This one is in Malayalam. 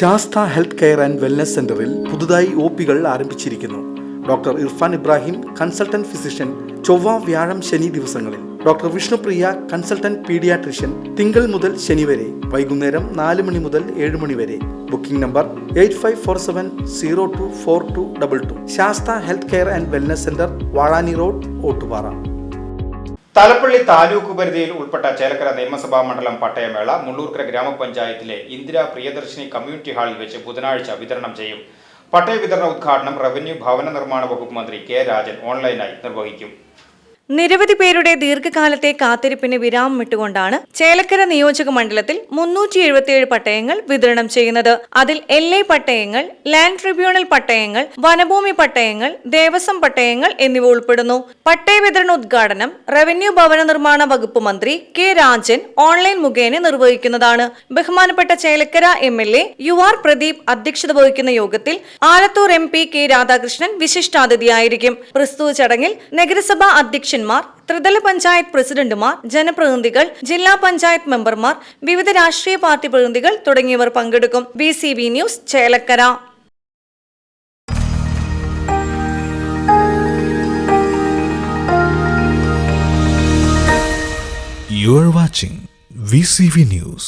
Sastha health care and wellness സെന്ററിൽ പുതുതായി ഒപികൾ ആരംഭിച്ചിരിക്കുന്നു. Doctor Irfan Ibrahim, consultant physician, ചൊവ്വ, വ്യാഴം, ശനി ദിവസങ്ങളിൽ. ഡോക്ടർ വിഷ്ണുപ്രിയ, കൺസൾട്ടന്റ് പീഡിയാട്രിഷ്യൻ, തിങ്കൾ മുതൽ ശനി വരെ, വൈകുന്നേരം 4 മണി മുതൽ 7 മണി വരെ. Booking number 8547024222. Sastha health care and wellness centre, Vazhani road, Ottupara. Thalappilly taluk പരിധിയിൽ ഉൾപ്പെട്ട ചേലക്കര നിയമസഭാ മണ്ഡലം പട്ടയമേള മുള്ളൂർക്കര ഗ്രാമപഞ്ചായത്തിലെ ഇന്ദിരാ പ്രിയദർശിനി കമ്മ്യൂണിറ്റി ഹാളിൽ വെച്ച് ബുധനാഴ്ച വിതരണം ചെയ്യും. പട്ടയ വിതരണ ഉദ്ഘാടനം റവന്യൂ ഭവന നിർമ്മാണ വകുപ്പ് മന്ത്രി കെ രാജൻ ഓൺലൈനായി നിർവഹിക്കും. നിരവധി പേരുടെ ദീർഘകാലത്തെ കാത്തിരിപ്പിന് വിരാമമിട്ടുകൊണ്ടാണ് ചേലക്കര നിയോജക മണ്ഡലത്തിൽ 377 പട്ടയങ്ങൾ വിതരണം ചെയ്യുന്നത്. അതിൽ LA പട്ടയങ്ങൾ, ലാൻഡ് ട്രിബ്യൂണൽ പട്ടയങ്ങൾ, വനഭൂമി പട്ടയങ്ങൾ, ദേവസ്വം പട്ടയങ്ങൾ എന്നിവ ഉൾപ്പെടുന്നു. പട്ടയ വിതരണ ഉദ്ഘാടനം റവന്യൂ ഭവന നിർമ്മാണ വകുപ്പ് മന്ത്രി കെ രാജൻ ഓൺലൈൻ മുഖേന നിർവഹിക്കുന്നതാണ്. ബഹുമാനപ്പെട്ട ചേലക്കര MLA UR പ്രദീപ് അധ്യക്ഷത വഹിക്കുന്ന യോഗത്തിൽ ആലത്തൂർ MP കെ രാധാകൃഷ്ണൻ വിശിഷ്ടാതിഥിയായിരിക്കും. പ്രസ്തുത ചടങ്ങിൽ നഗരസഭാ അധ്യക്ഷൻ, ത്രിതല പഞ്ചായത്ത് പ്രസിഡന്റുമാർ, ജനപ്രതിനിധികൾ, ജില്ലാ പഞ്ചായത്ത് മെമ്പർമാർ, വിവിധ രാഷ്ട്രീയ പാർട്ടി പ്രതിനിധികൾ തുടങ്ങിയവർ പങ്കെടുക്കും. BCB news, Chelakkara. You are watching VCV News.